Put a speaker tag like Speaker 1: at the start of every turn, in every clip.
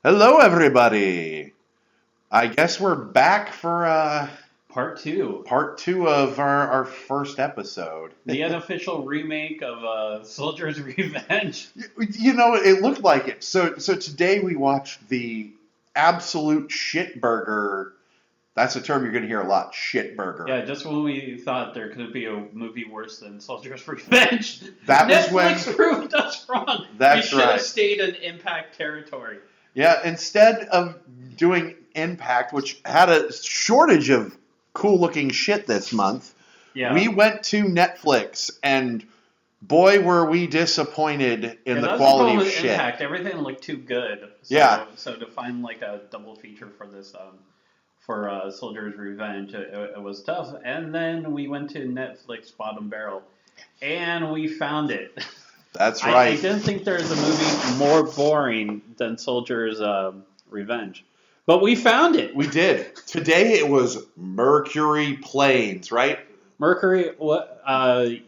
Speaker 1: Hello, everybody. I guess we're back for
Speaker 2: Part 2.
Speaker 1: part two of our first episode.
Speaker 2: The unofficial remake of Soldier's Revenge.
Speaker 1: You know, it looked like it. So today we watched the absolute shit burger. That's a term you're going to hear a lot, shit burger.
Speaker 2: Yeah, just when we thought there could be a movie worse than Soldier's Revenge,
Speaker 1: That was
Speaker 2: Netflix
Speaker 1: when...
Speaker 2: proved us wrong.
Speaker 1: That's
Speaker 2: we should
Speaker 1: right.
Speaker 2: have stayed in Impact territory.
Speaker 1: Yeah, instead of doing Impact, which had a shortage of cool-looking shit this month, we went to Netflix, and boy, were we disappointed in the quality of shit.
Speaker 2: Impact. Everything looked too good. So to find like a double feature for this, for Soldier's Revenge, it was tough. And then we went to Netflix Bottom Barrel, and we found it.
Speaker 1: That's right.
Speaker 2: I didn't think there was a movie more boring than Soldier's Revenge. But we found it.
Speaker 1: We did. Today it was Mercury Plains, right?
Speaker 2: Mercury, what?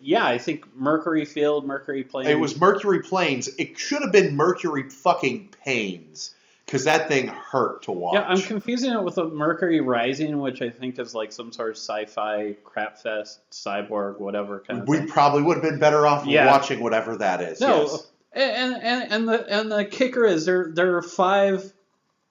Speaker 2: Yeah, I think Mercury Field, Mercury Plains.
Speaker 1: It was Mercury Plains. It should have been Mercury fucking Pains, because that thing hurt to watch.
Speaker 2: Yeah, I'm confusing it with a Mercury Rising, which I think is like some sort of sci-fi crapfest, cyborg, whatever kind of thing.
Speaker 1: We probably would have been better off watching whatever that is.
Speaker 2: No,
Speaker 1: yes.
Speaker 2: and the kicker is there are 5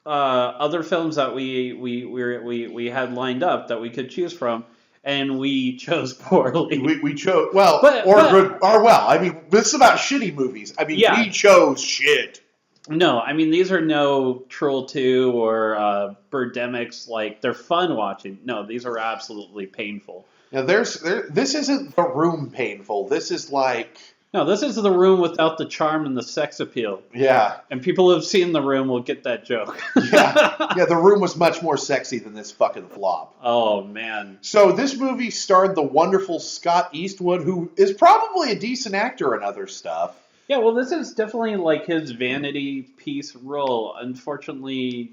Speaker 2: other films that we had lined up that we could choose from, and we chose poorly.
Speaker 1: We chose well, I mean, this is about shitty movies. I mean, we chose shit.
Speaker 2: No, I mean, these are no Troll 2 or Birdemics. Like, they're fun watching. No, these are absolutely painful.
Speaker 1: Now, this isn't The Room painful. This is like...
Speaker 2: No, this is The Room without the charm and the sex appeal.
Speaker 1: Yeah.
Speaker 2: And people who have seen The Room will get that joke.
Speaker 1: Yeah, The Room was much more sexy than this fucking flop.
Speaker 2: Oh, man.
Speaker 1: So this movie starred the wonderful Scott Eastwood, who is probably a decent actor in other stuff.
Speaker 2: Yeah, well, this is definitely like his vanity piece role. Unfortunately,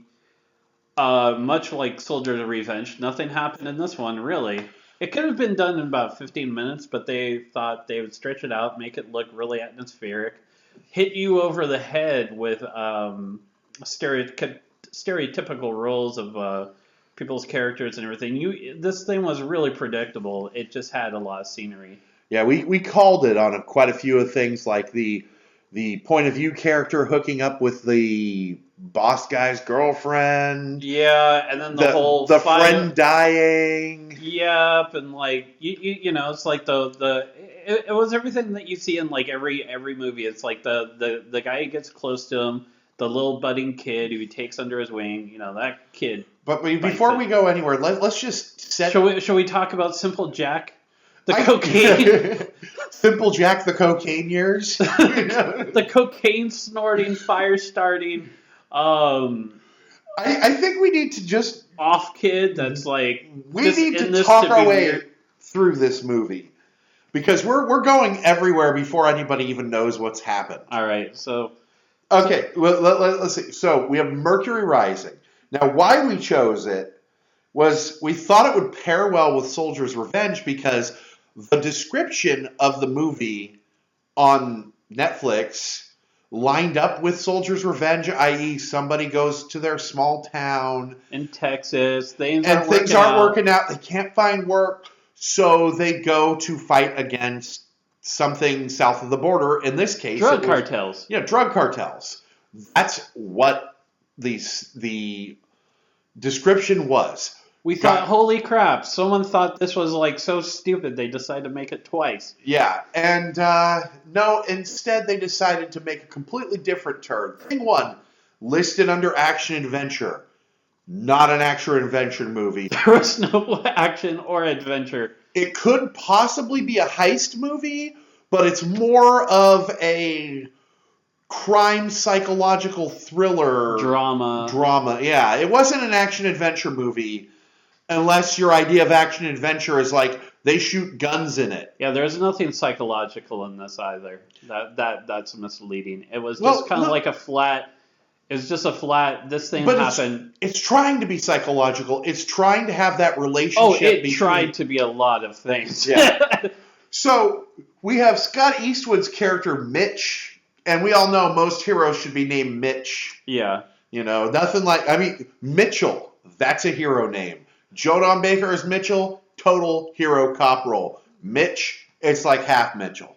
Speaker 2: much like Soldier's Revenge, nothing happened in this one, really. It could have been done in about 15 minutes, but they thought they would stretch it out, make it look really atmospheric, hit you over the head with stereotypical roles of people's characters and everything. This thing was really predictable. It just had a lot of scenery. Yeah,
Speaker 1: we called it on quite a few of things, like the point of view character hooking up with the boss guy's girlfriend.
Speaker 2: Yeah, and then the
Speaker 1: friend dying.
Speaker 2: Yep, and like you know, it's like it was everything that you see in like every movie. It's like the guy who gets close to him, the little budding kid who he takes under his wing. You know, that kid.
Speaker 1: But before we go anywhere, let's just set.
Speaker 2: Shall we talk about Simple Jack? The cocaine.
Speaker 1: Simple Jack, the cocaine years.
Speaker 2: The cocaine snorting, fire starting.
Speaker 1: I think we need to just
Speaker 2: off kid. That's like
Speaker 1: we need to talk our way through this movie, because we're going everywhere before anybody even knows what's happened.
Speaker 2: All right, so
Speaker 1: okay, well, let's see. So we have Mercury Rising. Now, why we chose it was we thought it would pair well with Soldier's Revenge, because the description of the movie on Netflix lined up with Soldier's Revenge, i.e. somebody goes to their small town
Speaker 2: in Texas, things aren't
Speaker 1: working out. They can't find work, so they go to fight against something south of the border. In this case,
Speaker 2: drug cartels.
Speaker 1: Yeah, drug cartels. That's what the description was.
Speaker 2: We thought, holy crap, someone thought this was like so stupid they decided to make it twice.
Speaker 1: Yeah, and no, instead they decided to make a completely different turn. Thing 1, listed under action adventure. Not an action adventure movie.
Speaker 2: There was no action or adventure.
Speaker 1: It could possibly be a heist movie, but it's more of a crime psychological thriller. Drama, yeah. It wasn't an action adventure movie. Unless your idea of action adventure is like they shoot guns in it.
Speaker 2: Yeah, there's nothing psychological in this either. That's misleading. It was just kind of like a flat. It's just a flat. This thing happened.
Speaker 1: It's trying to be psychological. It's trying to have that relationship.
Speaker 2: Oh, it tried to be a lot of things.
Speaker 1: Yeah. So we have Scott Eastwood's character Mitch, and we all know most heroes should be named Mitch.
Speaker 2: Yeah.
Speaker 1: Nothing like, Mitchell, that's a hero name. Jodan Baker as Mitchell, total hero cop role. Mitch, it's like half Mitchell.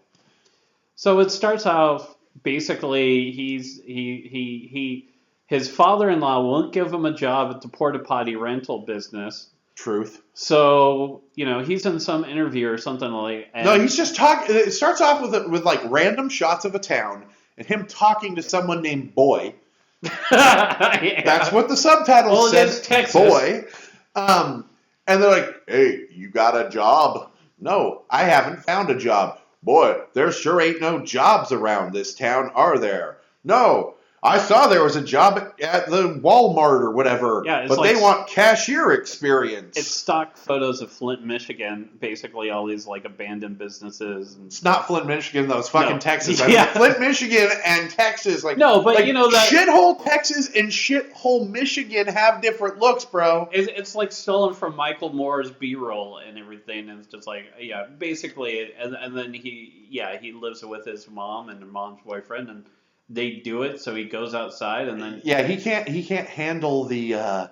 Speaker 2: So it starts out basically his father-in-law won't give him a job at the porta potty rental business.
Speaker 1: Truth.
Speaker 2: So he's in some interview or something like.
Speaker 1: No, he's just talking. It starts off with like random shots of a town and him talking to someone named Boy.
Speaker 2: Yeah.
Speaker 1: That's what the subtitle says.
Speaker 2: Texas.
Speaker 1: Boy. And they're like, "Hey, you got a job?" No, I haven't found a job. Boy, there sure ain't no jobs around this town, are there? No, I saw there was a job at the Walmart or whatever, but they want cashier experience.
Speaker 2: It's stock photos of Flint, Michigan, basically all these like abandoned businesses.
Speaker 1: It's not Flint, Michigan, though. It's fucking Texas.
Speaker 2: Yeah.
Speaker 1: Flint, Michigan and Texas.
Speaker 2: No, but
Speaker 1: that
Speaker 2: shithole
Speaker 1: Texas and shithole Michigan have different looks, bro.
Speaker 2: It's like stolen from Michael Moore's B-roll and everything, and it's just like, basically, and then he lives with his mom and her mom's boyfriend, and they do it, so he goes outside, and then
Speaker 1: he can't handle the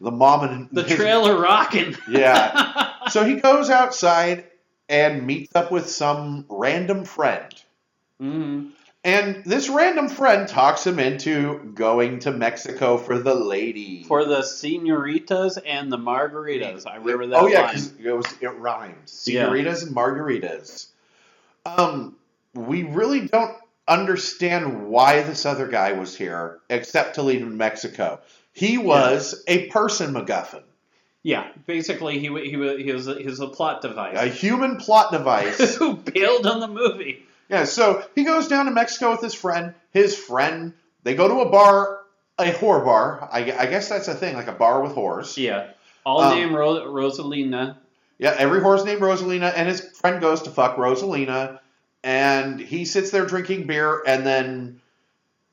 Speaker 1: mom and
Speaker 2: the trailer rocking.
Speaker 1: Yeah, so he goes outside and meets up with some random friend.
Speaker 2: Mm-hmm.
Speaker 1: And this random friend talks him into going to Mexico for the lady.
Speaker 2: For the senoritas and the margaritas. I remember that.
Speaker 1: Oh, yeah, because it rhymes. Senoritas and margaritas. We really don't understand why this other guy was here, except to lead him to Mexico. He was a person MacGuffin.
Speaker 2: Yeah, basically he was a plot device.
Speaker 1: A human plot device.
Speaker 2: Who bailed on the movie.
Speaker 1: Yeah, so he goes down to Mexico with his friend. They go to a bar, a whore bar. I guess that's a thing, like a bar with whores.
Speaker 2: Yeah. All named Rosalina.
Speaker 1: Yeah, every whore's named Rosalina, and his friend goes to fuck Rosalina, and he sits there drinking beer, and then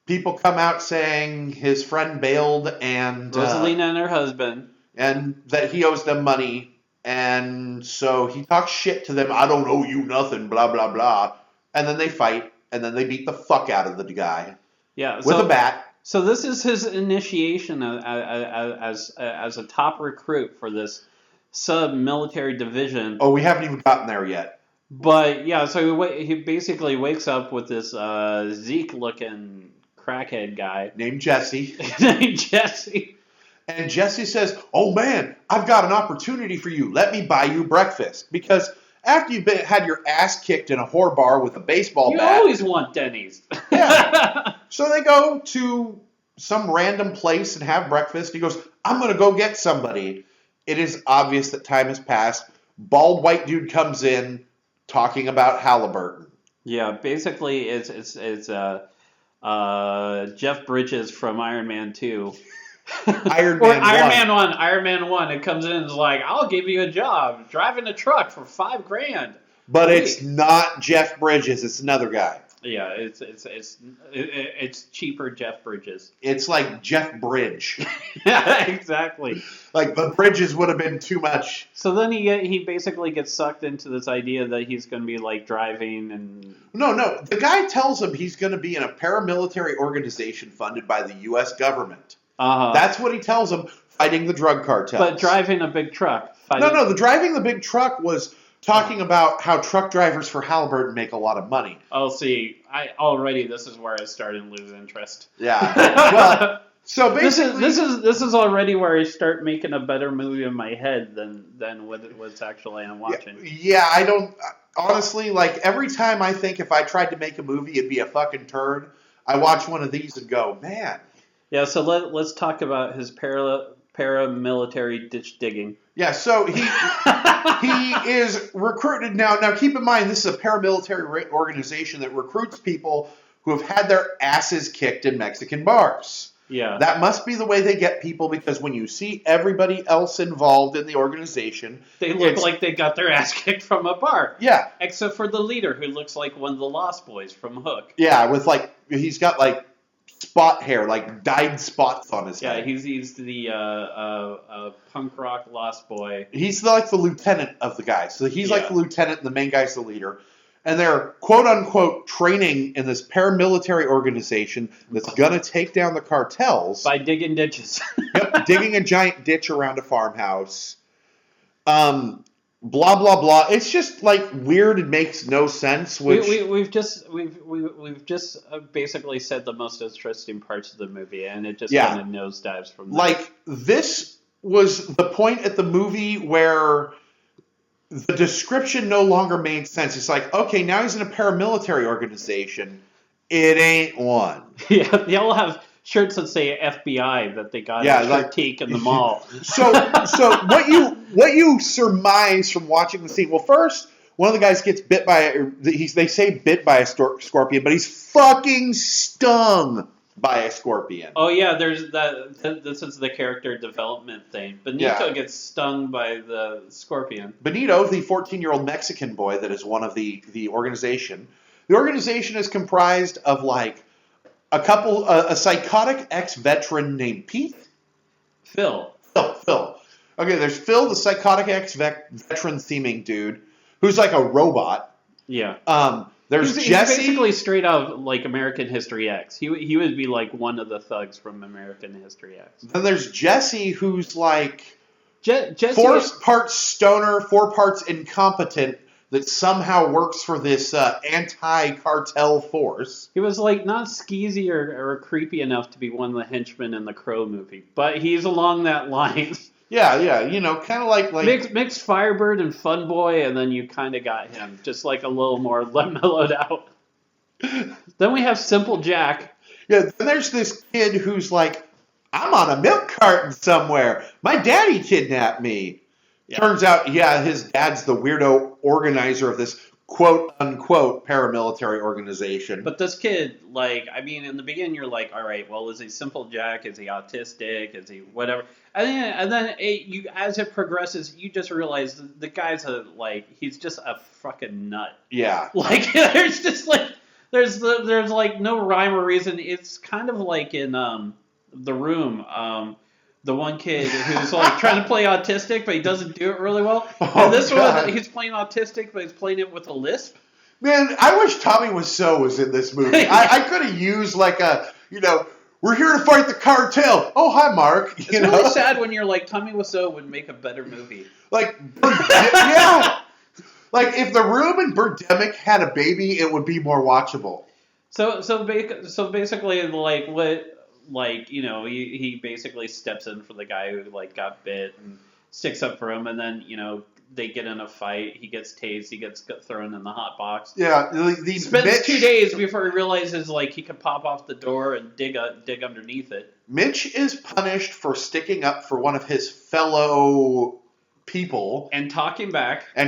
Speaker 1: people come out saying his friend bailed, and
Speaker 2: Rosalina and her husband.
Speaker 1: And that he owes them money, and so he talks shit to them. I don't owe you nothing, blah, blah, blah. And then they fight, and then they beat the fuck out of the guy.
Speaker 2: Yeah,
Speaker 1: with a bat. So
Speaker 2: this is his initiation as a top recruit for this sub-military division.
Speaker 1: Oh, we haven't even gotten there yet.
Speaker 2: But yeah, so he basically wakes up with this Zeke-looking crackhead guy
Speaker 1: named Jesse. And Jesse says, "Oh man, I've got an opportunity for you. Let me buy you breakfast because." After you've had your ass kicked in a whore bar with a baseball bat.
Speaker 2: You always want Denny's.
Speaker 1: Yeah. So they go to some random place and have breakfast. He goes, "I'm going to go get somebody." It is obvious that time has passed. Bald white dude comes in talking about Halliburton.
Speaker 2: Yeah, basically it's Jeff Bridges from Iron Man 2.
Speaker 1: Iron Man
Speaker 2: 1. It comes in and is like, "I'll give you a job driving a truck for $5,000."
Speaker 1: But it's not Jeff Bridges. It's another guy.
Speaker 2: Yeah, it's cheaper Jeff Bridges.
Speaker 1: It's like Jeff Bridge.
Speaker 2: Yeah, exactly.
Speaker 1: Like the Bridges would have been too much.
Speaker 2: So then he basically gets sucked into this idea that he's going to be like driving and.
Speaker 1: No. The guy tells him he's going to be in a paramilitary organization funded by the U.S. government. That's what he tells him, fighting the drug cartels.
Speaker 2: But driving a big truck.
Speaker 1: No, the driving the big truck was talking about how truck drivers for Halliburton make a lot of money.
Speaker 2: Oh, see, this is where I started to lose interest.
Speaker 1: Yeah. Well, so basically...
Speaker 2: This is already where I start making a better movie in my head than what's actually I'm watching.
Speaker 1: Yeah, I don't... Honestly, like, every time I think if I tried to make a movie, it'd be a fucking turd, I watch one of these and go, man...
Speaker 2: Yeah, so let's talk about his paramilitary ditch digging.
Speaker 1: Yeah, so he is recruited now. Now, keep in mind, this is a paramilitary organization that recruits people who have had their asses kicked in Mexican bars.
Speaker 2: Yeah.
Speaker 1: That must be the way they get people, because when you see everybody else involved in the organization...
Speaker 2: They look like they got their ass kicked from a bar.
Speaker 1: Yeah.
Speaker 2: Except for the leader, who looks like one of the Lost Boys from Hook. Yeah, he's the punk rock Lost Boy.
Speaker 1: He's the lieutenant of the guy. So he's like the lieutenant and the main guy's the leader. and they're quote unquote training in this paramilitary organization that's gonna take down the cartels
Speaker 2: by digging ditches.
Speaker 1: Yep, digging a giant ditch around a farmhouse. Blah blah blah. It's just like weird. It makes no sense. Which
Speaker 2: we've just basically said the most interesting parts of the movie, and it just kind of nosedives from there.
Speaker 1: Like this was the point at the movie where the description no longer made sense. It's like, okay, now he's in a paramilitary organization. It ain't one.
Speaker 2: Yeah, they all have shirts that say FBI that they got at Critique in the mall.
Speaker 1: So what you surmise from watching the scene? Well, first, one of the guys gets bit by they say bit by a scorpion, but he's fucking stung by a scorpion.
Speaker 2: Oh yeah, there's that. This is the character development thing. Benito gets stung by the scorpion.
Speaker 1: Benito, the 14-year-old Mexican boy that is one of the organization. The organization is comprised of like a psychotic ex-veteran named Pete.
Speaker 2: Phil.
Speaker 1: Okay, there's Phil, the psychotic ex-veteran seeming dude, who's like a robot.
Speaker 2: Yeah.
Speaker 1: There's
Speaker 2: he's
Speaker 1: Jesse.
Speaker 2: Basically straight out like American History X. He would be like one of the thugs from American History X.
Speaker 1: Then there's Jesse, who's like
Speaker 2: Jesse,
Speaker 1: 4 parts stoner, 4 parts incompetent, that somehow works for this anti-cartel force.
Speaker 2: He was like not skeezy or creepy enough to be one of the henchmen in the Crow movie, but he's along that line.
Speaker 1: Yeah, kind of like
Speaker 2: mix Firebird and Fun Boy, and then you kind of got him, just like a little more mellowed out. Then we have Simple Jack.
Speaker 1: Yeah, then there's this kid who's like, I'm on a milk carton somewhere. My daddy kidnapped me. Yeah. Turns out, his dad's the weirdo organizer of this quote-unquote paramilitary organization.
Speaker 2: But this kid, in the beginning you're like, all right, well, is he Simple Jack? Is he autistic? Is he whatever? And then as it progresses, you just realize the guy's he's just a fucking nut.
Speaker 1: Yeah.
Speaker 2: There's no rhyme or reason. It's kind of like in The Room. The one kid who's trying to play autistic, but he doesn't do it really well. And this one, he's playing autistic, but he's playing it with a lisp.
Speaker 1: Man, I wish Tommy Wiseau was in this movie. I could have used we're here to fight the cartel. Oh, hi, Mark.
Speaker 2: It's really sad when you're like, Tommy Wiseau would make a better movie.
Speaker 1: Yeah. Like, if The Room and Birdemic had a baby, it would be more watchable.
Speaker 2: So basically, he basically steps in for the guy who got bit and sticks up for him, and then they get in a fight. He gets tased. He gets thrown in the hot box.
Speaker 1: Yeah,
Speaker 2: he spends 2 days before he realizes he can pop off the door and dig underneath it.
Speaker 1: Mitch is punished for sticking up for one of his fellow people
Speaker 2: and talking back
Speaker 1: to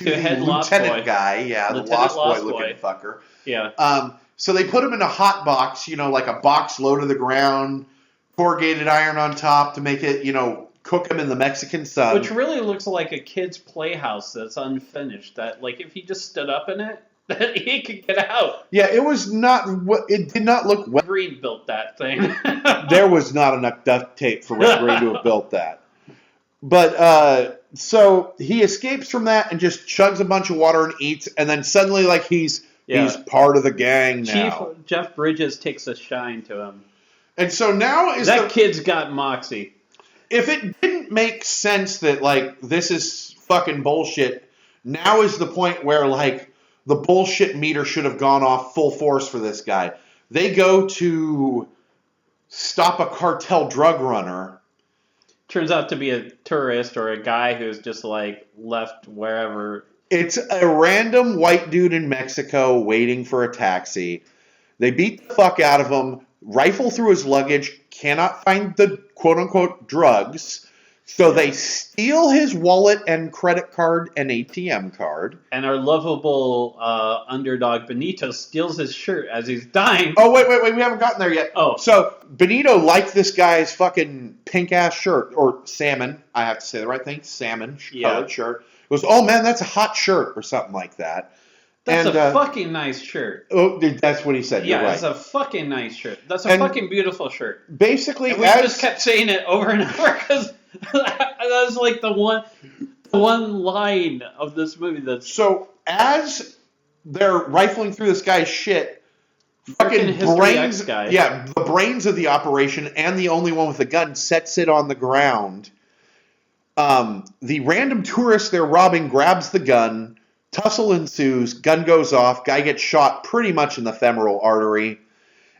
Speaker 1: the lieutenant guy. Yeah, the Lost Boy looking fucker.
Speaker 2: Yeah.
Speaker 1: So they put him in a hot box, like a box low to the ground, corrugated iron on top to make it, cook him in the Mexican sun.
Speaker 2: Which really looks like a kid's playhouse that's unfinished. That, if he just stood up in it, that he could get out.
Speaker 1: Yeah, it did not look well.
Speaker 2: Green built that thing.
Speaker 1: There was not enough duct tape for Red Green to have built that. But, so he escapes from that and just chugs a bunch of water and eats, and then suddenly, he's part of the gang now.
Speaker 2: Chief Jeff Bridges takes a shine to him.
Speaker 1: And so now is
Speaker 2: that kid's got moxie.
Speaker 1: If it didn't make sense that, this is fucking bullshit, now is the point where, the bullshit meter should have gone off full force for this guy. They go to stop a cartel drug runner.
Speaker 2: Turns out to be a tourist or a guy who's just, left wherever.
Speaker 1: It's a random white dude in Mexico waiting for a taxi. They beat the fuck out of him, rifle through his luggage, cannot find the quote-unquote drugs, so they steal his wallet and credit card and ATM card.
Speaker 2: And our lovable underdog Benito steals his shirt as he's dying.
Speaker 1: Oh, wait, we haven't gotten there yet.
Speaker 2: Oh.
Speaker 1: So Benito liked this guy's fucking pink-ass shirt, or salmon, I have to say the right thing, salmon-colored shirt. It was, oh man, that's a hot shirt, or something like that.
Speaker 2: That's a fucking nice shirt.
Speaker 1: Oh, that's what he said.
Speaker 2: Yeah,
Speaker 1: You're right.
Speaker 2: It's a fucking nice shirt. That's a fucking beautiful shirt.
Speaker 1: Basically,
Speaker 2: and we just kept saying it over and over because that was the one line of this movie that's
Speaker 1: so as they're rifling through this guy's shit.
Speaker 2: Fucking
Speaker 1: Fucking
Speaker 2: History
Speaker 1: brains,
Speaker 2: X guy.
Speaker 1: yeah, the brains of the operation and the only one with a gun sets it on the ground. The random tourist they're robbing grabs the gun. Tussle ensues. Gun goes off. Guy gets shot pretty much in the femoral artery.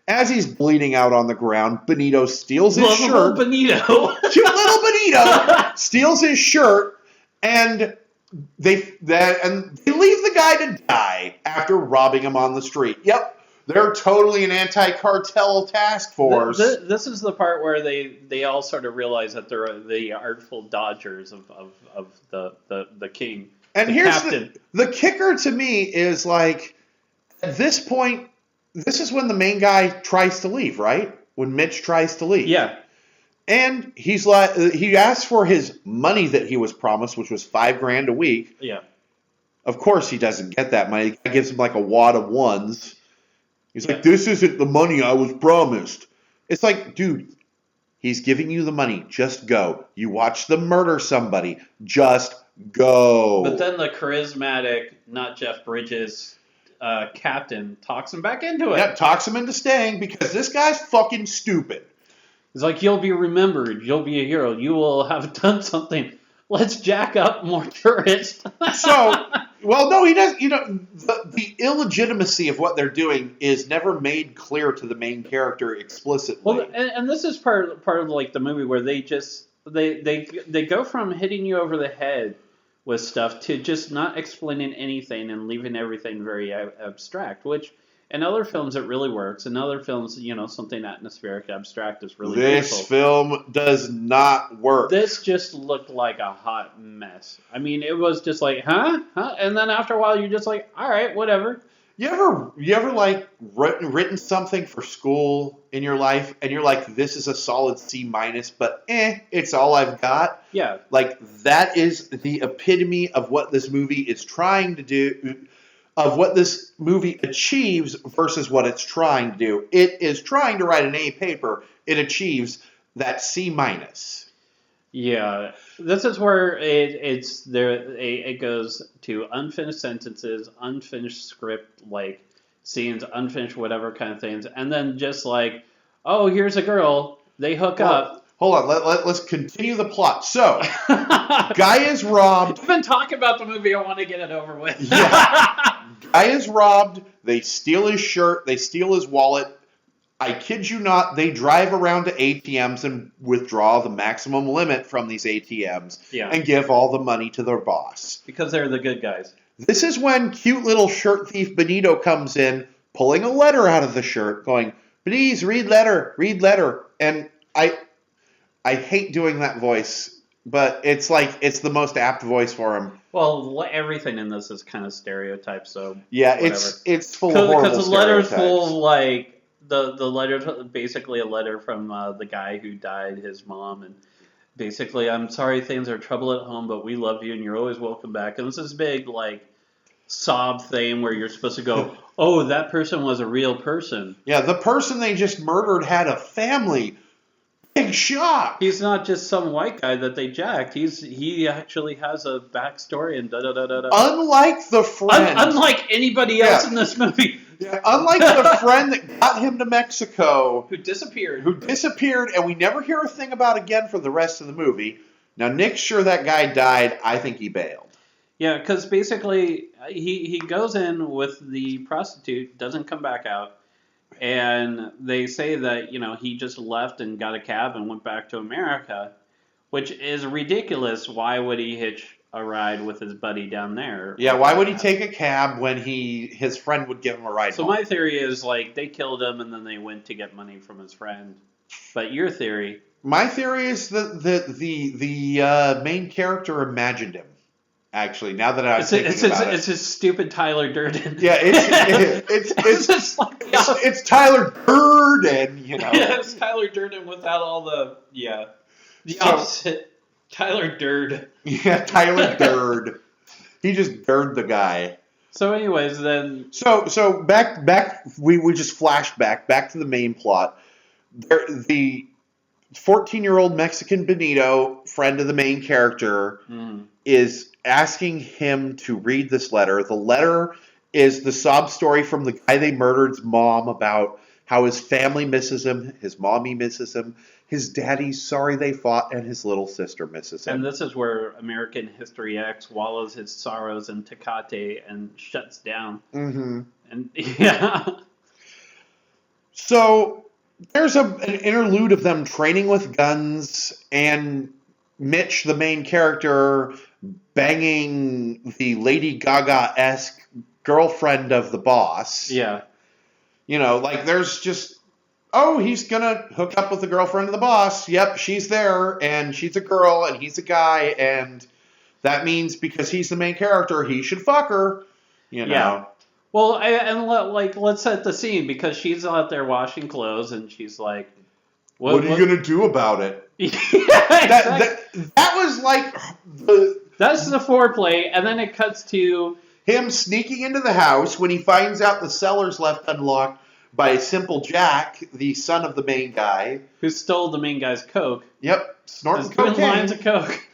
Speaker 1: As he's bleeding out on the ground, Benito steals his shirt.
Speaker 2: Benito.
Speaker 1: Cute little Benito steals his shirt, and they leave the guy to die after robbing him on the street. Yep. They're totally an anti-cartel task force.
Speaker 2: This is the part where they all sort of realize that they're the artful dodgers of the king.
Speaker 1: And
Speaker 2: the
Speaker 1: here's
Speaker 2: captain.
Speaker 1: the kicker to me is like, at this point, this is when the main guy tries to leave, right? When Mitch tries to leave.
Speaker 2: Yeah.
Speaker 1: And he's like, he asks for his money that he was promised, which was $5,000 a week.
Speaker 2: Yeah.
Speaker 1: Of course he doesn't get that money. The guy gives him like a wad of ones. He's like, this isn't the money I was promised. It's like, dude, he's giving you the money. Just go. You watch them murder somebody. Just go.
Speaker 2: But then the charismatic, not Jeff Bridges, captain talks him back into it.
Speaker 1: Yep, talks him into staying because this guy's fucking stupid.
Speaker 2: He's like, you'll be remembered. You'll be a hero. You will have done something. Let's jack up more tourists.
Speaker 1: Well, no, he does. You know, the illegitimacy of what they're doing is never made clear to the main character explicitly.
Speaker 2: Well, and this is part of like the movie where they just they go from hitting you over the head with stuff to just not explaining anything and leaving everything very abstract, which in other films it really works. In other films, you know, something atmospheric, abstract is really beautiful.
Speaker 1: This film does not work.
Speaker 2: This just looked like a hot mess. I mean, it was just like, huh? And then after a while, you're just like, all right, whatever.
Speaker 1: You ever like written something for school in your life, and you're like, this is a solid C minus, but it's all I've got.
Speaker 2: Yeah.
Speaker 1: Like that is the epitome of what this movie is trying to do. Of what this movie achieves versus what it's trying to do. It is trying to write an A paper. It achieves that C minus.
Speaker 2: Yeah, this is where it goes to unfinished sentences, unfinished script, like scenes, unfinished whatever kind of things, and then just like, oh, here's a girl, they hook up.
Speaker 1: Hold on, let's continue the plot. So, guy is robbed.
Speaker 2: I've been talking about the movie. I want to get it over with.
Speaker 1: Yeah. Guy is robbed. They steal his shirt. They steal his wallet. I kid you not, they drive around to ATMs and withdraw the maximum limit from these ATMs and give all the money to their boss.
Speaker 2: Because they're the good guys.
Speaker 1: This is when cute little shirt thief Benito comes in, pulling a letter out of the shirt, going, please, read letter. And I hate doing that voice, but it's like, it's the most apt voice for him.
Speaker 2: Well, everything in this is kind of stereotyped, so
Speaker 1: yeah,
Speaker 2: whatever.
Speaker 1: it's full of horrible
Speaker 2: because the letter's
Speaker 1: stereotypes.
Speaker 2: full of like the letter, basically a letter from the guy who died, his mom, and basically, I'm sorry things are trouble at home, but we love you and you're always welcome back. And it's this big like sob thing where you're supposed to go, oh, that person was a real person.
Speaker 1: Yeah, the person they just murdered had a family. Big shock.
Speaker 2: He's not just some white guy that they jacked. He actually has a backstory and da-da-da-da-da.
Speaker 1: Unlike the friend.
Speaker 2: Unlike anybody else in this movie.
Speaker 1: Yeah, unlike the friend that got him to Mexico.
Speaker 2: Who disappeared.
Speaker 1: And we never hear a thing about again for the rest of the movie. Now, Nick's sure that guy died. I think he bailed.
Speaker 2: Yeah, because basically he goes in with the prostitute, doesn't come back out. And they say that, you know, he just left and got a cab and went back to America, which is ridiculous. Why would he hitch a ride with his buddy down there?
Speaker 1: Yeah, why would he take a cab when his friend would give him a ride home?
Speaker 2: My theory is, like, they killed him and then they went to get money from his friend. But your theory?
Speaker 1: My theory is that the main character imagined him. Actually, now that I'm thinking about it.
Speaker 2: It's his stupid Tyler Durden.
Speaker 1: Yeah, it's Tyler Durden, you know.
Speaker 2: Yeah, it's Tyler Durden without all the opposite. Tyler Durd.
Speaker 1: Yeah, Tyler Durd. He just Durd the guy.
Speaker 2: So, anyways, then.
Speaker 1: So back. We just flashed back to the main plot. The 14-year-old Mexican Benito, friend of the main character, is asking him to read this letter. The letter is the sob story from the guy they murdered's mom about how his family misses him, his mommy misses him, his daddy's sorry they fought, and his little sister misses him.
Speaker 2: And this is where American History X wallows his sorrows in Tecate and shuts down.
Speaker 1: Mm-hmm.
Speaker 2: And yeah.
Speaker 1: So there's an interlude of them training with guns and Mitch, the main character, banging the Lady Gaga-esque girlfriend of the boss.
Speaker 2: Yeah.
Speaker 1: You know, like there's just, oh, he's going to hook up with the girlfriend of the boss. Yep, she's there, and she's a girl, and he's a guy, and that means because he's the main character, he should fuck her, you know.
Speaker 2: Yeah. Well, let's set the scene, because she's out there washing clothes, and she's like,
Speaker 1: what are you going to do about it?
Speaker 2: Yeah, exactly.
Speaker 1: That was like
Speaker 2: That's the foreplay, and then it cuts to
Speaker 1: him sneaking into the house when he finds out the cellar's left unlocked by Simple Jack, the son of the main guy.
Speaker 2: who stole the main guy's coke.
Speaker 1: Yep, snorting
Speaker 2: There's good
Speaker 1: cocaine.
Speaker 2: lines of coke.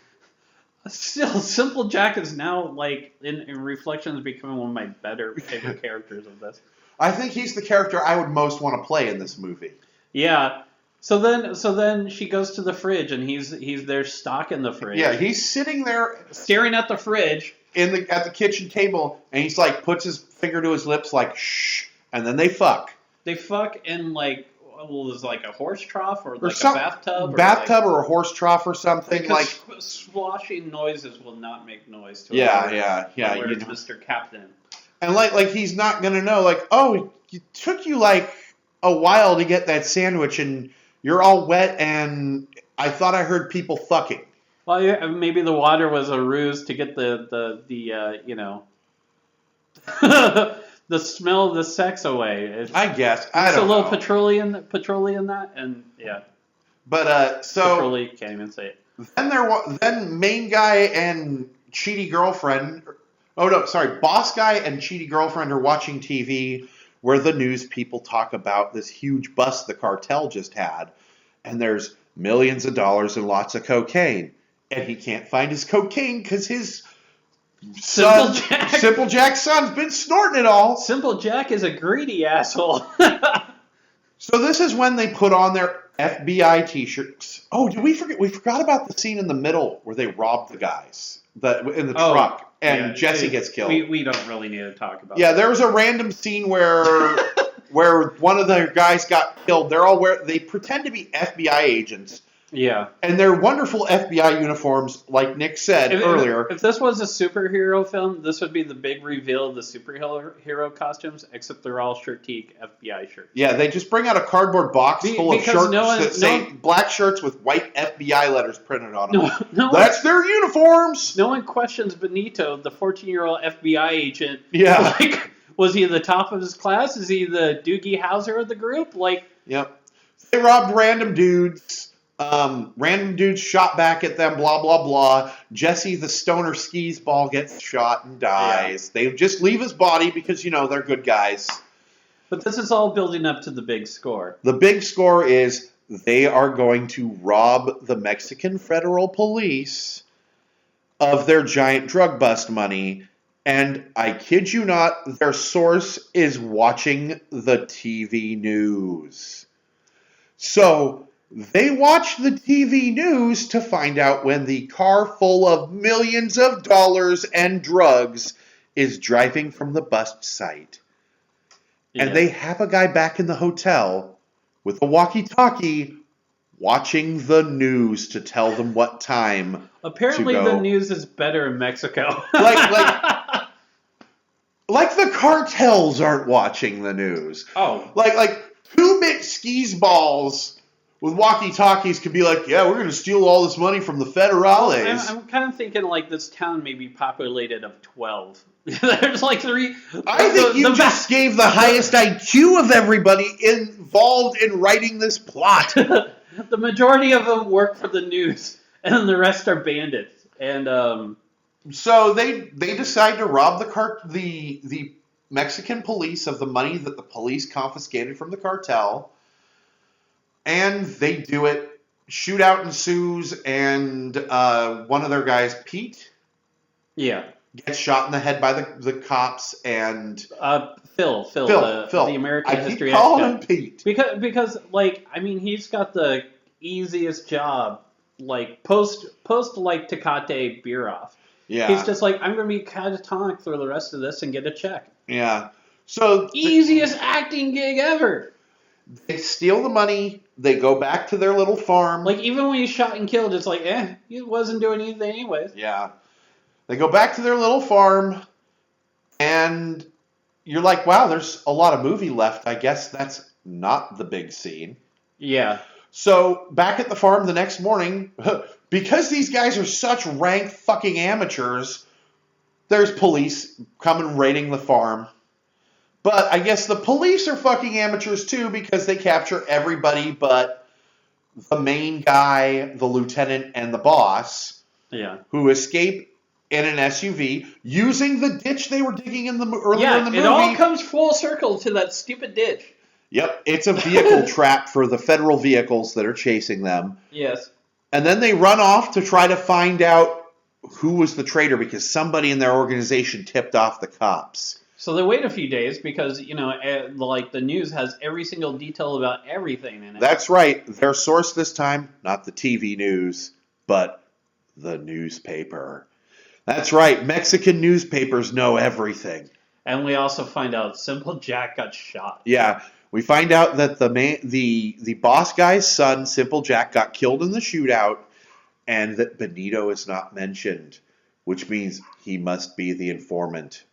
Speaker 2: Still, Simple Jack is now, like, in Reflections, becoming one of my better favorite characters of this.
Speaker 1: I think he's the character I would most want to play in this movie.
Speaker 2: Yeah. So then she goes to the fridge, and he's there stocking the fridge.
Speaker 1: Yeah, he's sitting there
Speaker 2: staring at the fridge
Speaker 1: at the kitchen table, and he's like puts his finger to his lips like shh, and then they fuck.
Speaker 2: They fuck in like was like a horse trough or like
Speaker 1: some
Speaker 2: a bathtub.
Speaker 1: Or a horse trough or something. Like
Speaker 2: sloshing noises will not make noise to
Speaker 1: yeah.
Speaker 2: Where's Mr. Captain?
Speaker 1: And like he's not gonna know. Like, oh, it took you like a while to get that sandwich, and you're all wet, and I thought I heard people fucking.
Speaker 2: Well, yeah, maybe the water was a ruse to get the you know the smell of the sex away.
Speaker 1: I guess I
Speaker 2: don't know.
Speaker 1: It's
Speaker 2: a little petroleum that, and yeah.
Speaker 1: But so
Speaker 2: petroleum, can't even say it.
Speaker 1: Then main guy and cheaty girlfriend. Oh no, sorry, boss guy and cheaty girlfriend are watching TV where the news people talk about this huge bust the cartel just had, and there's millions of dollars and lots of cocaine, and he can't find his cocaine because his Simple Jack's son's been snorting it all.
Speaker 2: Simple Jack is a greedy asshole.
Speaker 1: So this is when they put on their FBI t-shirts. Oh, did we forget? We forgot about the scene in the middle where they robbed the guys in the truck. And Jesse gets killed.
Speaker 2: We don't really need to talk about that.
Speaker 1: Yeah, there was a random scene where one of the guys got killed. They pretend to be FBI agents.
Speaker 2: Yeah.
Speaker 1: And they're wonderful FBI uniforms, like Nick said earlier.
Speaker 2: If this was a superhero film, this would be the big reveal of the superhero costumes, except they're all Shirtique FBI shirts.
Speaker 1: Yeah, they just bring out a cardboard box full of shirts that say black shirts with white FBI letters printed on them. That's their uniforms!
Speaker 2: No one questions Benito, the 14-year-old FBI agent.
Speaker 1: Yeah.
Speaker 2: Like, was he the top of his class? Is he the Doogie Howser of the group? Like,
Speaker 1: yep. They robbed random dudes. Random dudes shot back at them, blah, blah, blah. Jesse, the stoner skis ball, gets shot and dies. Yeah. They just leave his body because, they're good guys.
Speaker 2: But this is all building up to the big score.
Speaker 1: The big score is they are going to rob the Mexican Federal Police of their giant drug bust money. And I kid you not, their source is watching the TV news. So they watch the TV news to find out when the car full of millions of dollars and drugs is driving from the bust site. Yeah. And they have a guy back in the hotel with a walkie-talkie watching the news to tell them what time
Speaker 2: Apparently
Speaker 1: to go.
Speaker 2: The news is better in Mexico.
Speaker 1: like the cartels aren't watching the news.
Speaker 2: Oh.
Speaker 1: Like 2-bit skis balls with walkie-talkies could be like, yeah, we're going to steal all this money from the federales.
Speaker 2: Well, I'm kind of thinking like this town may be populated of 12. There's like 3.
Speaker 1: I think you just gave the highest IQ of everybody involved in writing this plot.
Speaker 2: The majority of them work for the news, and the rest are bandits. And
Speaker 1: so they decide to rob the Mexican police of the money that the police confiscated from the cartel. And they do it. Shootout ensues, and one of their guys, Pete, gets shot in the head by the cops, and
Speaker 2: Phil,
Speaker 1: Phil,
Speaker 2: the American
Speaker 1: I keep
Speaker 2: history
Speaker 1: calling
Speaker 2: guy.
Speaker 1: him Pete.
Speaker 2: Because like I mean he's got the easiest job, like post like Tecate beer off.
Speaker 1: Yeah.
Speaker 2: He's just like, I'm gonna be catatonic for the rest of this and get a check.
Speaker 1: Yeah. So
Speaker 2: Easiest acting gig ever.
Speaker 1: they steal the money. They go back to their little farm.
Speaker 2: Like even when he's shot and killed, it's like, he wasn't doing anything anyways.
Speaker 1: Yeah. They go back to their little farm, and you're like, wow, there's a lot of movie left. I guess that's not the big scene.
Speaker 2: Yeah.
Speaker 1: So back at the farm the next morning, because these guys are such rank fucking amateurs, there's police coming raiding the farm. But I guess the police are fucking amateurs too, because they capture everybody but the main guy, the lieutenant, and the boss.
Speaker 2: Yeah.
Speaker 1: Who escape in an SUV using the ditch they were digging in the earlier in the movie.
Speaker 2: It all comes full circle to that stupid ditch.
Speaker 1: Yep, it's a vehicle trap for the federal vehicles that are chasing them.
Speaker 2: Yes.
Speaker 1: And then they run off to try to find out who was the traitor, because somebody in their organization tipped off the cops.
Speaker 2: So they wait a few days because, like the news has every single detail about everything in it.
Speaker 1: That's right. Their source this time, not the TV news, but the newspaper. That's right. Mexican newspapers know everything.
Speaker 2: And we also find out Simple Jack got shot.
Speaker 1: Yeah. We find out that the boss guy's son, Simple Jack, got killed in the shootout, and that Benito is not mentioned, which means he must be the informant.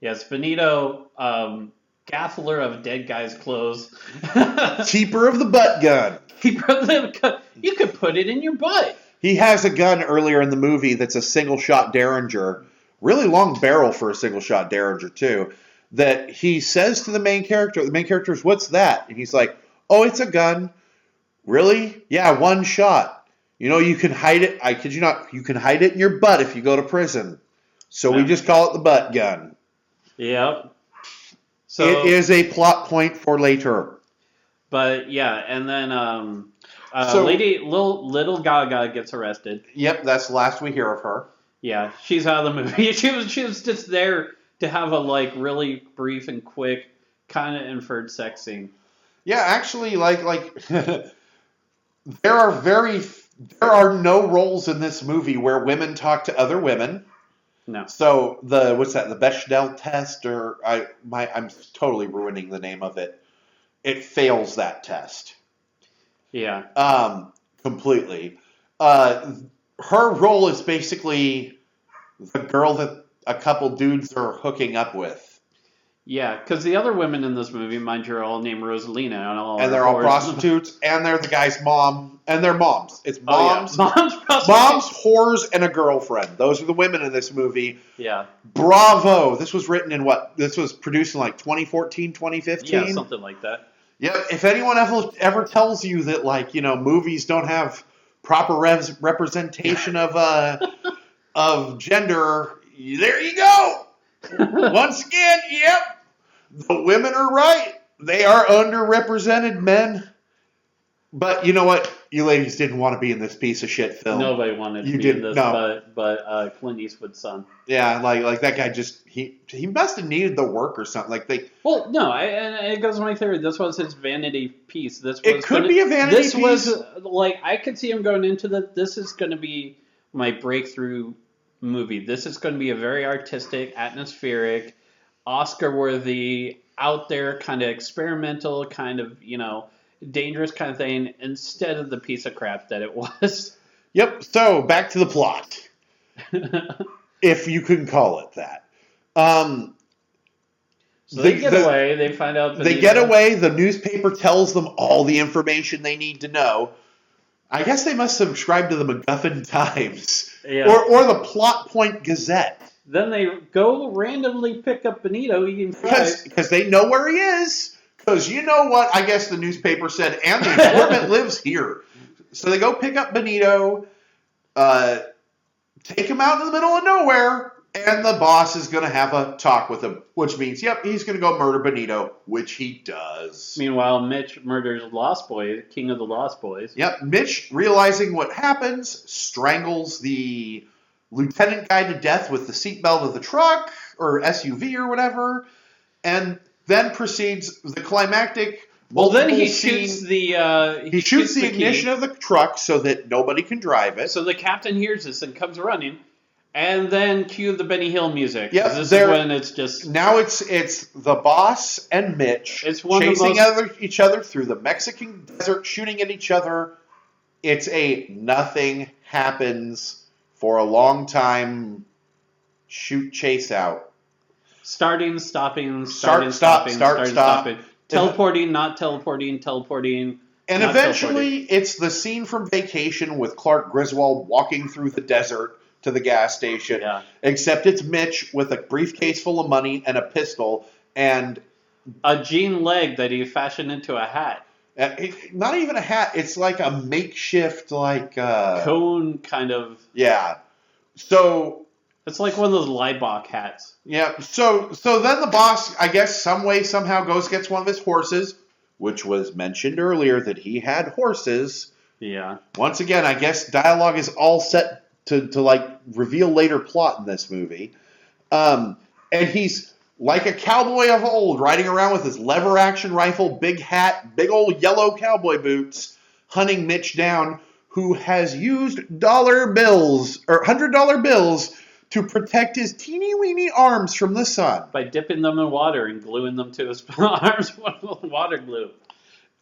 Speaker 2: Yes, Benito, gaffler of dead guys' clothes.
Speaker 1: Keeper of the butt gun.
Speaker 2: Keeper of the gun. You could put it in your butt.
Speaker 1: He has a gun earlier in the movie that's a single-shot Derringer. Really long barrel for a single-shot Derringer, too. That he says to the main character, what's that? And he's like, oh, it's a gun. Really? Yeah, one shot. You can hide it. I kid you not. You can hide it in your butt if you go to prison. So we just call it the butt gun.
Speaker 2: Yep. So
Speaker 1: it is a plot point for later.
Speaker 2: But yeah, and then little Gaga gets arrested.
Speaker 1: Yep, that's the last we hear of her.
Speaker 2: Yeah, she's out of the movie. She was just there to have a really brief and quick kind of inferred sex scene.
Speaker 1: Yeah, actually, there are no roles in this movie where women talk to other women.
Speaker 2: No.
Speaker 1: So the Bechdel test, I'm totally ruining the name of it. It fails that test.
Speaker 2: Yeah.
Speaker 1: Completely. Her role is basically the girl that a couple dudes are hooking up with.
Speaker 2: Yeah, because the other women in this movie, mind you, are all named Rosalina.
Speaker 1: And they're all prostitutes, and they're the guy's mom, and they're moms. It's moms.
Speaker 2: Oh, yeah.
Speaker 1: Moms, whores, and a girlfriend. Those are the women in this movie.
Speaker 2: Yeah.
Speaker 1: Bravo. This was written in this was produced in 2014, 2015?
Speaker 2: Yeah, something like that.
Speaker 1: Yep. If anyone ever tells you that, movies don't have proper representation of gender, there you go. Once again, yep. The women are right. They are underrepresented men. But you know what? You ladies didn't want to be in this piece of shit film.
Speaker 2: Nobody wanted to be in this, but Clint Eastwood's son.
Speaker 1: Yeah, like that guy just he must have needed the work or something.
Speaker 2: Well, no, and it goes to my theory. This was his vanity piece.
Speaker 1: It could be a vanity piece.
Speaker 2: This was I could see him going into this is going to be my breakthrough movie. This is going to be a very artistic, atmospheric, Oscar-worthy, out there, kind of experimental, kind of, dangerous kind of thing, instead of the piece of crap that it was.
Speaker 1: Yep, so back to the plot. If you can call it that.
Speaker 2: So they get away, they find out...
Speaker 1: They get away, the newspaper tells them all the information they need to know. I guess they must subscribe to the MacGuffin Times.
Speaker 2: Yeah.
Speaker 1: Or the Plot Point Gazette.
Speaker 2: Then they go randomly pick up Benito eating fries.
Speaker 1: Because they know where he is. Because you know what? I guess the newspaper said, and the informant lives here. So they go pick up Benito, take him out in the middle of nowhere, and the boss is going to have a talk with him. Which means, yep, he's going to go murder Benito, which he does.
Speaker 2: Meanwhile, Mitch murders Lost Boy, king of the Lost Boys.
Speaker 1: Yep, Mitch, realizing what happens, strangles the lieutenant guy to death with the seatbelt of the truck or SUV or whatever, and then proceeds the climactic.
Speaker 2: Well, then he
Speaker 1: scene.
Speaker 2: shoots the
Speaker 1: He shoots the
Speaker 2: key.
Speaker 1: ignition of the truck so that nobody can drive it.
Speaker 2: So the captain hears this and comes running, and then cue the Benny Hill music.
Speaker 1: Yep,
Speaker 2: This is when it's just
Speaker 1: now it's the boss and Mitch chasing each other through the Mexican desert, shooting at each other. It's a nothing happens for a long time chase out.
Speaker 2: Starting, stopping,
Speaker 1: stop.
Speaker 2: stopping. Teleporting, not teleporting, teleporting.
Speaker 1: And eventually, it's the scene from Vacation with Clark Griswold walking through the desert to the gas station.
Speaker 2: Yeah.
Speaker 1: Except it's Mitch with a briefcase full of money and a pistol and
Speaker 2: a jean leg that he fashioned into a hat.
Speaker 1: Not even a hat. It's like a makeshift,
Speaker 2: cone kind of.
Speaker 1: Yeah. So
Speaker 2: it's like one of those Leibach hats.
Speaker 1: Yeah. So then the boss, I guess, some way somehow gets one of his horses, which was mentioned earlier that he had horses.
Speaker 2: Yeah.
Speaker 1: Once again, I guess dialogue is all set to reveal later plot in this movie. And he's like a cowboy of old, riding around with his lever action rifle, big hat, big old yellow cowboy boots, hunting Mitch down, who has used dollar bills or $100 bills to protect his teeny weeny arms from the sun.
Speaker 2: By dipping them in water and gluing them to his arms with water glue.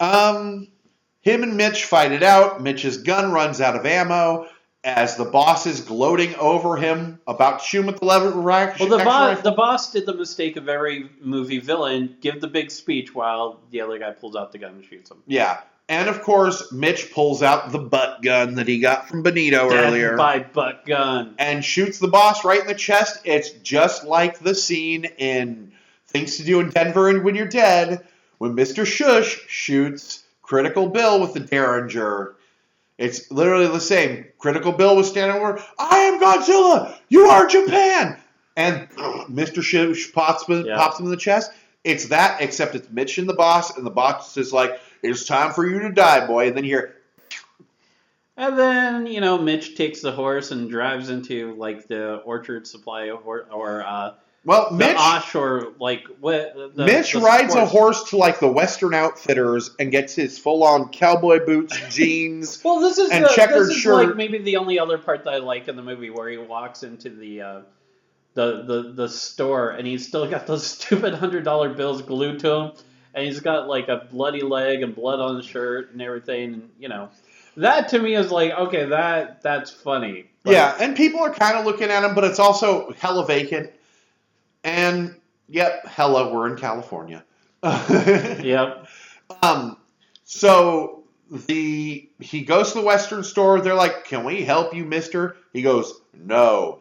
Speaker 1: Him and Mitch fight it out. Mitch's gun runs out of ammo as the boss is gloating over him about to shoot him with the lever action.
Speaker 2: Well, the boss did the mistake of every movie villain, give the big speech while the other guy pulls out the gun and shoots him.
Speaker 1: Yeah. And, of course, Mitch pulls out the butt gun that he got from Benito earlier.
Speaker 2: By butt gun.
Speaker 1: And shoots the boss right in the chest. It's just like the scene in Things to Do in Denver and When You're Dead, when Mr. Shush shoots Critical Bill with the Derringer. It's literally the same. Critical Bill was standing over, I am Godzilla! You are Japan! And Mr. Shush pops him in the chest. It's that, except it's Mitch and the boss is like, it's time for you to die, boy. And then you hear...
Speaker 2: And then, Mitch takes the horse and drives into, the Orchard Supply
Speaker 1: Mitch...
Speaker 2: Osh or,
Speaker 1: Mitch rides a horse to, the Western Outfitters and gets his full-on cowboy boots, jeans,
Speaker 2: well, this is
Speaker 1: checkered shirt.
Speaker 2: Maybe the only other part that I like in the movie where he walks into the store and he's still got those stupid $100 bills glued to him. And he's got, a bloody leg and blood on his shirt and everything. And, that to me is okay, that's funny.
Speaker 1: But, yeah, and people are kind of looking at him, but it's also hella vacant. And, yep, hella, we're in California.
Speaker 2: Yep.
Speaker 1: So he goes to the Western store. They're like, can we help you, mister? He goes, no.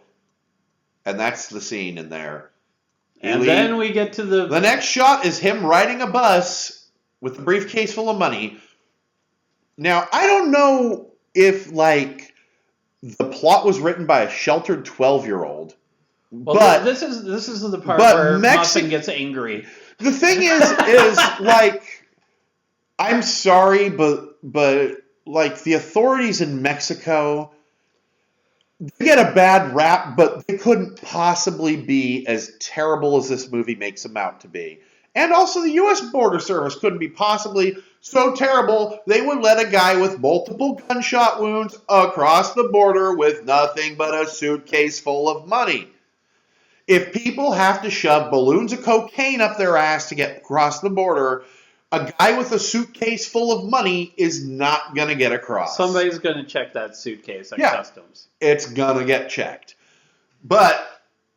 Speaker 1: And that's the scene in there.
Speaker 2: And then we get to
Speaker 1: the next shot is him riding a bus with a briefcase full of money. Now, I don't know if, the plot was written by a sheltered 12-year-old.
Speaker 2: Well,
Speaker 1: but
Speaker 2: this is the part where Muffin gets angry.
Speaker 1: The thing is I'm sorry, but the authorities in Mexico, they get a bad rap, but they couldn't possibly be as terrible as this movie makes them out to be. And also the U.S. Border Service couldn't be possibly so terrible they would let a guy with multiple gunshot wounds across the border with nothing but a suitcase full of money. If people have to shove balloons of cocaine up their ass to get across the border, a guy with a suitcase full of money is not going to get across.
Speaker 2: Somebody's going to check that suitcase at customs.
Speaker 1: It's going to get checked. But,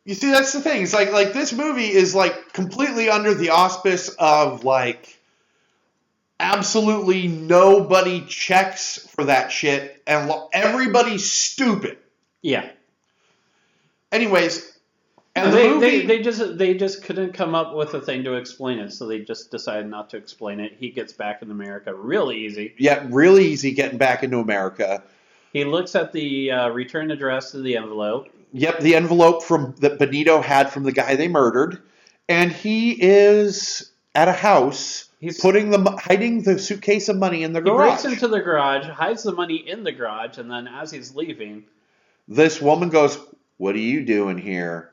Speaker 1: you see, that's the thing. It's like this movie is, completely under the auspice of, absolutely nobody checks for that shit, and everybody's stupid.
Speaker 2: Yeah.
Speaker 1: Anyways... And
Speaker 2: they just couldn't come up with a thing to explain it, so they just decided not to explain it. He gets back in America real easy.
Speaker 1: Yeah, really easy getting back into America.
Speaker 2: He looks at the return address of the envelope.
Speaker 1: Yep, the envelope that Benito had from the guy they murdered, and he is at a house. He's hiding the suitcase of money in the garage.
Speaker 2: He breaks into the garage, hides the money in the garage, and then as he's leaving,
Speaker 1: This woman goes, "What are you doing here?"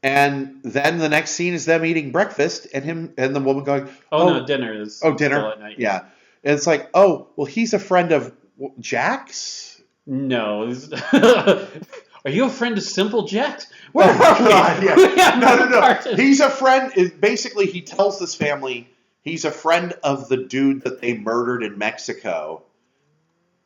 Speaker 1: And then the next scene is them eating breakfast, and him and the woman going,
Speaker 2: Oh no, dinner is
Speaker 1: dinner,
Speaker 2: still at night.
Speaker 1: yeah." And it's like, oh, well, he's a friend of Jack's.
Speaker 2: No. Are you a friend of Simple Jack's? Where are we?
Speaker 1: God, yeah.
Speaker 2: We have
Speaker 1: No.
Speaker 2: carton.
Speaker 1: He's a friend. Basically, he tells this family he's a friend of the dude that they murdered in Mexico,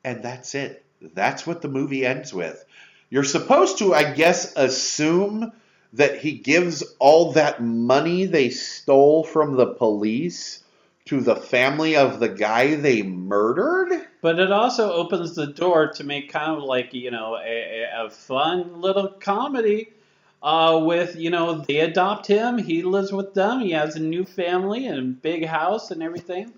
Speaker 1: and that's it. That's what the movie ends with. You're supposed to, I guess, assume that he gives all that money they stole from the police to the family of the guy they murdered.
Speaker 2: But it also opens the door to make kind of like, a fun little comedy with, they adopt him, he lives with them, he has a new family and a big house and everything.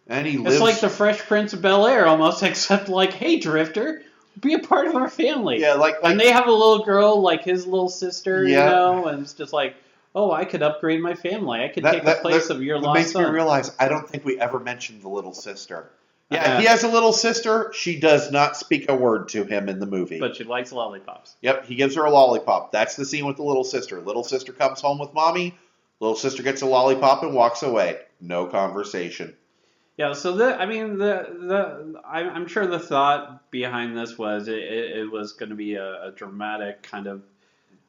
Speaker 1: And he lives...
Speaker 2: It's like the Fresh Prince of Bel-Air almost, except like, hey, Drifter, be a part of our family.
Speaker 1: Yeah,
Speaker 2: and they have a little girl, like his little sister,
Speaker 1: yeah.
Speaker 2: And it's just like, oh, I could upgrade my family. I could take the place of your lost son.
Speaker 1: It makes me realize I don't think we ever mentioned the little sister. Yeah, he has a little sister. She does not speak a word to him in the movie.
Speaker 2: But she likes lollipops.
Speaker 1: Yep, he gives her a lollipop. That's the scene with the little sister. Little sister comes home with mommy. Little sister gets a lollipop and walks away. No conversation.
Speaker 2: Yeah, so I'm sure the thought behind this was it was going to be a dramatic kind of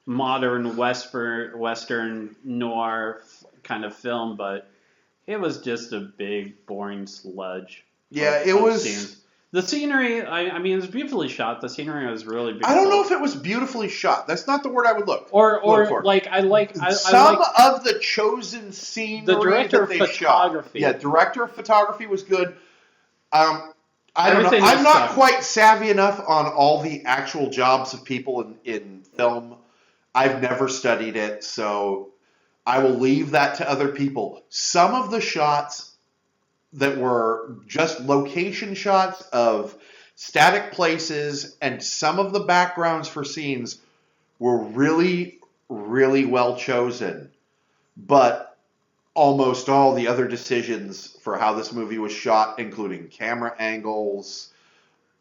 Speaker 2: modern Western noir kind of film, but it was just a big boring sludge.
Speaker 1: Yeah, it was.
Speaker 2: Scenes. The scenery, I mean, it was beautifully shot. The scenery was really beautiful.
Speaker 1: I don't know if it was beautifully shot. That's not the word I would look
Speaker 2: for.
Speaker 1: Some of the chosen scenery.
Speaker 2: The director of photography.
Speaker 1: Yeah, director of photography was good. I don't know. I'm not quite savvy enough on all the actual jobs of people in film. I've never studied it, so I will leave that to other people. Some of the shots that were just location shots of static places and some of the backgrounds for scenes were really, really well chosen. But almost all the other decisions for how this movie was shot, including camera angles,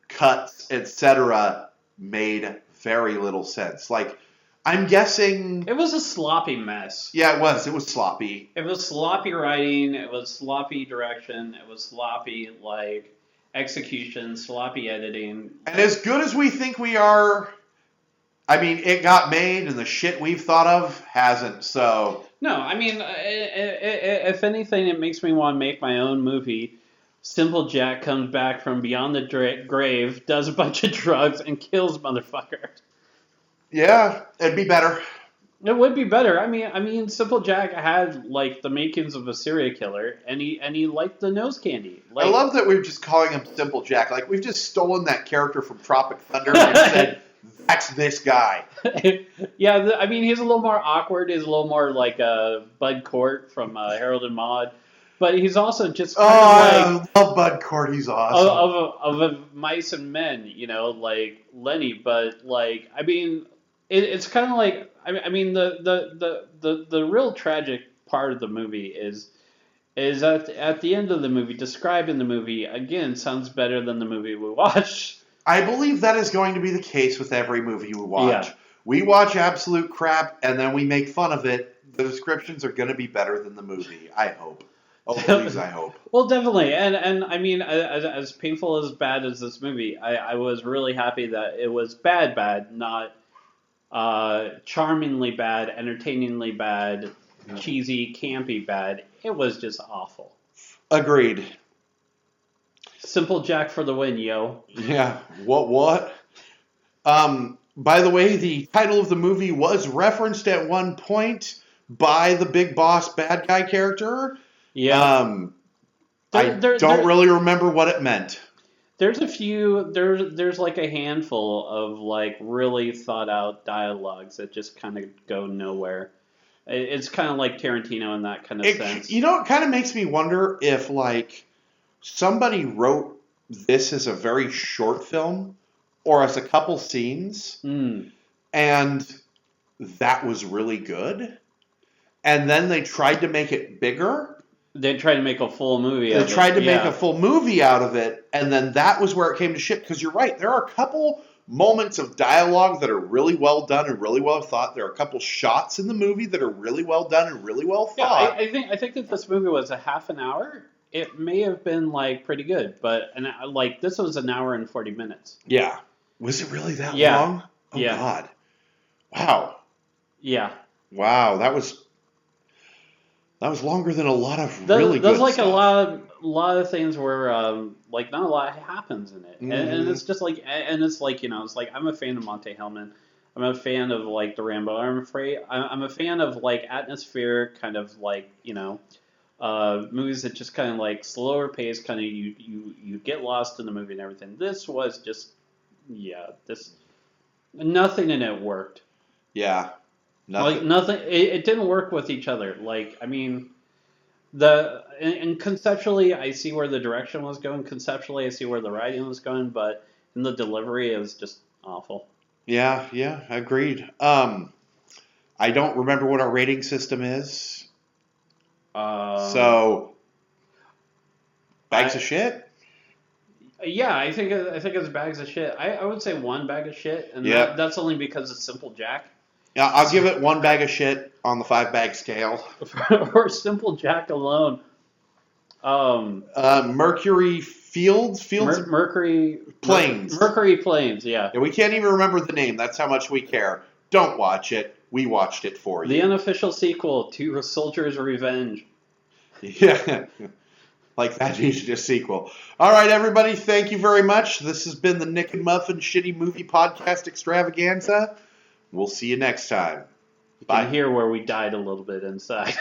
Speaker 1: cuts, etc., made very little sense. Like, I'm guessing...
Speaker 2: It was a sloppy mess.
Speaker 1: Yeah, it was. It was sloppy.
Speaker 2: It was sloppy writing. It was sloppy direction. It was sloppy, execution, sloppy editing.
Speaker 1: And as good as we think we are, I mean, it got made, and the shit we've thought of hasn't, so...
Speaker 2: No, I mean, if anything, it makes me want to make my own movie. Simple Jack comes back from beyond the grave, does a bunch of drugs, and kills motherfuckers.
Speaker 1: Yeah, it'd be better.
Speaker 2: It would be better. I mean, Simple Jack had the makings of a serial killer, and he liked the nose candy.
Speaker 1: I love that we're just calling him Simple Jack. Like, we've just stolen that character from Tropic Thunder and said, that's this guy.
Speaker 2: Yeah, I mean, he's a little more awkward. He's a little more like Bud Cort from Harold and Maude. But he's also just kind of
Speaker 1: I love Bud Cort. He's awesome.
Speaker 2: Of mice and men, like Lenny. But I mean, it's kind of like I mean the real tragic part of the movie is at the end of the movie, describing the movie again sounds better than the movie we watched.
Speaker 1: I believe that is going to be the case with every movie we watch.
Speaker 2: Yeah.
Speaker 1: We watch absolute crap and then we make fun of it. The descriptions are going to be better than the movie. I hope. Oh, please, I hope.
Speaker 2: Well, definitely, and I mean, as painful as bad as this movie, I was really happy that it was bad, not charmingly bad, entertainingly bad, cheesy, campy bad. It was just awful.
Speaker 1: Agreed.
Speaker 2: Simple Jack for the win, yo.
Speaker 1: Yeah. What? By the way, the title of the movie was referenced at one point by the Big Boss bad guy character.
Speaker 2: Yeah.
Speaker 1: I don't really remember what it meant.
Speaker 2: There's a few. There's like a handful of really thought out dialogues that just kind of go nowhere. It's kind of like Tarantino in that kind of sense.
Speaker 1: You know, it kind of makes me wonder if somebody wrote this as a very short film or as a couple scenes, and that was really good. And then they tried to make it bigger.
Speaker 2: They tried to make a full movie
Speaker 1: out of it. They tried to make a full movie out of it, and then that was where it came to shit. Because you're right, there are a couple moments of dialogue that are really well done and really well thought. There are a couple shots in the movie that are really well done and really well
Speaker 2: Yeah,
Speaker 1: thought.
Speaker 2: I think if this movie was a half an hour, it may have been like pretty good. But like this was an hour and 40 minutes.
Speaker 1: Yeah. Was it really that
Speaker 2: Yeah.
Speaker 1: long? Oh,
Speaker 2: Yeah.
Speaker 1: God. Wow.
Speaker 2: Yeah.
Speaker 1: Wow. That was longer than a lot of
Speaker 2: There's,
Speaker 1: really
Speaker 2: there's
Speaker 1: good
Speaker 2: like
Speaker 1: stuff.
Speaker 2: a lot of things where like not a lot happens in it, and it's just like it's like it's like I'm a fan of Monte Hellman. I'm a fan of like the Rambo. I'm a fan of like atmospheric kind of like movies that just kind of like slower pace, kind of you get lost in the movie and everything. This was just this nothing in it worked.
Speaker 1: Yeah. Nothing.
Speaker 2: Like nothing, it didn't work with each other. Like I mean. And conceptually, I see where the direction was going. Conceptually, I see where the writing was going, but in the delivery, it was just awful.
Speaker 1: Yeah, agreed. I don't remember what our rating system is. So, bags of shit?
Speaker 2: Yeah, I think it's bags of shit. I would say one bag of shit, and that's only because it's Simple Jack.
Speaker 1: Yeah, I'll give it one bag of shit on the 5-bag scale.
Speaker 2: For Simple Jack alone.
Speaker 1: Mercury
Speaker 2: Mercury
Speaker 1: Plains.
Speaker 2: Mercury Plains, yeah.
Speaker 1: We can't even remember the name. That's how much we care. Don't watch it. We watched it for you.
Speaker 2: The unofficial sequel to A Soldier's Revenge.
Speaker 1: Yeah. Like that needed a sequel. All right, everybody. Thank you very much. This has been the Nik and Muffin Shitty Movie Podcast Extravaganza. We'll see you next time.
Speaker 2: You can hear where we died a little bit inside.